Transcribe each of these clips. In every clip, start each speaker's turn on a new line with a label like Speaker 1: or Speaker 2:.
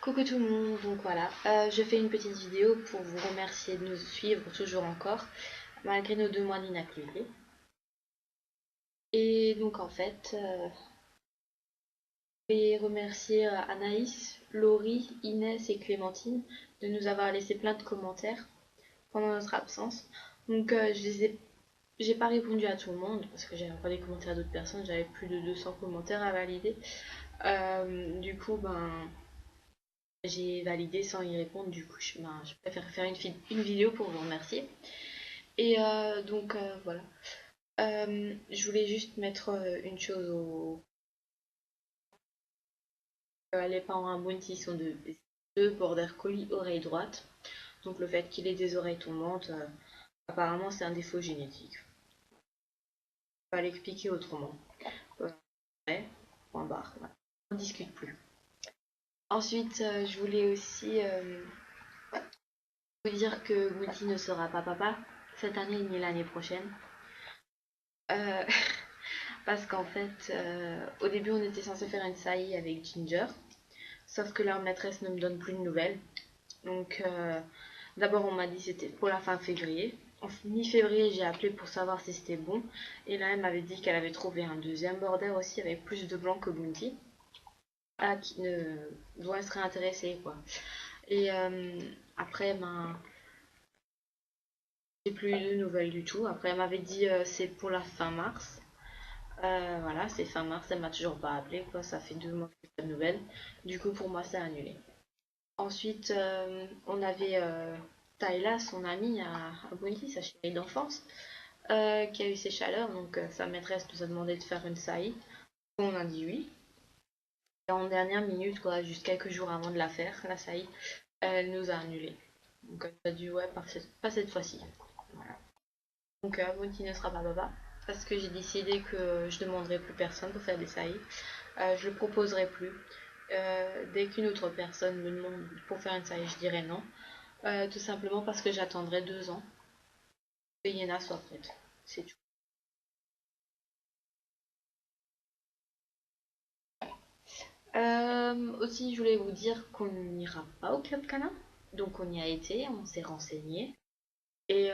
Speaker 1: Coucou tout le monde, donc voilà, je fais une petite vidéo pour vous remercier de nous suivre toujours encore, malgré nos 2 mois d'inactivité. Et donc en fait, je vais remercier Anaïs, Laurie, Inès et Clémentine de nous avoir laissé plein de commentaires pendant notre absence. Donc j'ai pas répondu à tout le monde parce que j'avais pas les commentaires d'autres personnes, j'avais plus de 200 commentaires à valider. Du coup, j'ai validé sans y répondre, du coup je préfère faire une vidéo pour vous remercier. Et voilà. Je voulais juste mettre une chose au. Les parents à Bounty sont deux border collie oreille droite. Donc le fait qu'il ait des oreilles tombantes, apparemment c'est un défaut génétique. On va l'expliquer autrement. Ouais, point barre. Voilà. On ne discute plus. Ensuite, je voulais aussi vous dire que Bounty ne sera pas papa cette année ni l'année prochaine. Euh, Parce qu'en fait, au début, on était censé faire une saillie avec Ginger. Sauf que leur maîtresse ne me donne plus de nouvelles. Donc, d'abord, on m'a dit que c'était pour la fin février. En mi-février, j'ai appelé pour savoir si c'était bon. Et là, elle m'avait dit qu'elle avait trouvé un deuxième border aussi avec plus de blanc que Bounty. Qui doit être intéressée, quoi. Et après, j'ai plus eu de nouvelles du tout. Après, elle m'avait dit c'est pour la fin mars. Voilà, c'est fin mars, elle m'a toujours pas appelé, quoi. Ça fait 2 mois que j'ai pas de nouvelles. Du coup, pour moi, c'est annulé. Ensuite, on avait Tayla, son amie à Bounty, sa chérie d'enfance, qui a eu ses chaleurs. Donc, sa maîtresse nous a demandé de faire une saillie. On a dit oui. Et en dernière minute, quoi, juste quelques jours avant de la faire, la saillie, elle nous a annulé. Donc, elle a dit ouais, pas cette fois-ci. Voilà. Donc, Bounty ne sera pas papa. Parce que j'ai décidé que je demanderai plus personne pour faire des saillies. Je le proposerai plus. Dès qu'une autre personne me demande pour faire une saillie, je dirai non. Tout simplement parce que j'attendrai 2 ans que Yéna soit prête. C'est tout. Aussi, je voulais vous dire qu'on n'ira pas au Club Canin. Donc on y a été, on s'est renseigné. Et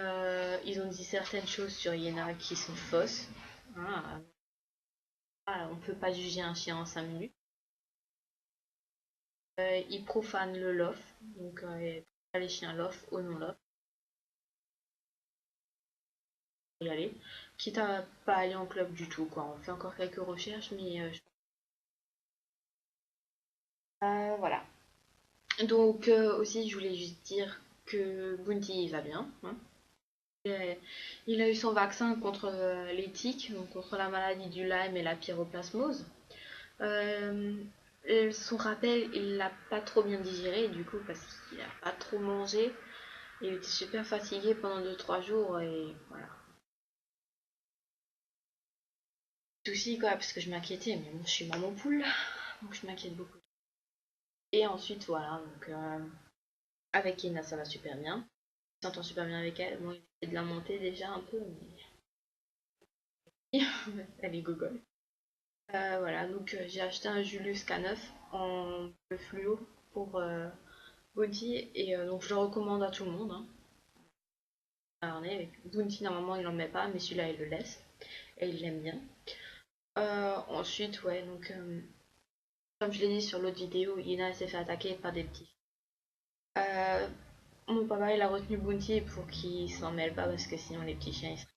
Speaker 1: ils ont dit certaines choses sur Yéna qui sont fausses. Hein, on ne peut pas juger un chien en 5 minutes. Ils profanent le loft. Donc les chiens loft ou non loft. Y aller. Quitte à pas aller en club du tout, quoi. On fait encore quelques recherches, mais voilà. Donc aussi, je voulais juste dire que Bounty va bien. Hein. Il a eu son vaccin contre les tiques, donc contre la maladie du Lyme et la pyroplasmose. Euh, Son rappel, il l'a pas trop bien digéré, du coup, parce qu'il a pas trop mangé. Il était super fatigué pendant 2-3 jours et voilà. Souci quoi, parce que je m'inquiétais, mais bon, je suis maman poule, donc je m'inquiète beaucoup. Et ensuite, voilà, donc avec Ina, ça va super bien. Il s'entend super bien avec elle. Bon, il essaie de la monter déjà un peu, mais elle est gogole. Voilà, donc j'ai acheté un Julius K9 en bleu fluo pour Bounty et donc je le recommande à tout le monde. Hein. Alors, Bounty, normalement, il en met pas, mais celui-là, il le laisse et il l'aime bien. Ensuite, ouais, donc comme je l'ai dit sur l'autre vidéo, Ina s'est fait attaquer par des petits. Euh, Mon papa, il a retenu Bounty pour qu'il s'en mêle pas parce que sinon les petits chiens, ils seraient.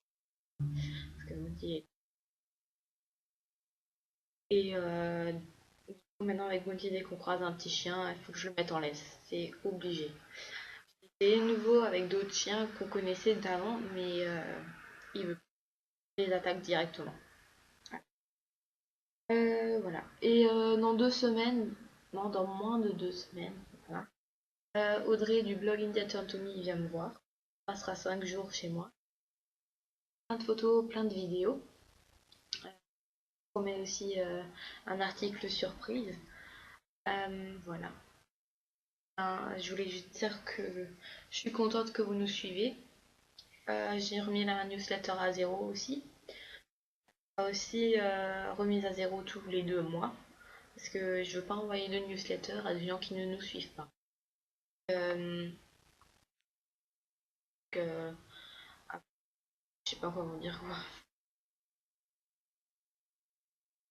Speaker 1: Parce que Bounty est. Et maintenant, avec Bounty, dès qu'on croise un petit chien, il faut que je le mette en laisse. C'est obligé. C'est nouveau avec d'autres chiens qu'on connaissait d'avant, mais il veut les attaque directement. Voilà. Et dans 2 semaines, non, dans moins de 2 semaines, voilà. Audrey du blog India Turn to Me vient me voir. On passera 5 jours chez moi. Plein de photos, plein de vidéos. On met aussi un article surprise. Voilà. Je voulais juste dire que je suis contente que vous nous suivez. J'ai remis la newsletter à zéro aussi. Aussi remise à zéro tous les 2 mois. parce que je veux pas envoyer de newsletter à des gens qui ne nous suivent pas. Euh, que, je sais pas quoi vous dire quoi.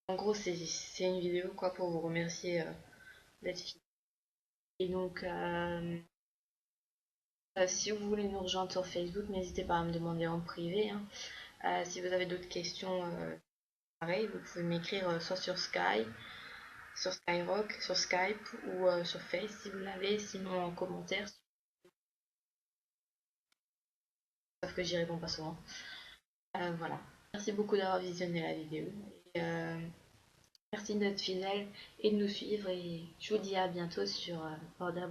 Speaker 1: En gros, c'est une vidéo quoi pour vous remercier d'être fidèle. Et donc, si vous voulez nous rejoindre sur Facebook, n'hésitez pas à me demander en privé, hein. Si vous avez d'autres questions, pareil, vous pouvez m'écrire soit sur Skype, sur Skyrock, sur Skype ou sur Face si vous l'avez, sinon en commentaire, sauf que j'y réponds pas souvent. Voilà. Merci beaucoup d'avoir visionné la vidéo. Et, merci d'être fidèle et de nous suivre. Et je vous dis à bientôt sur Border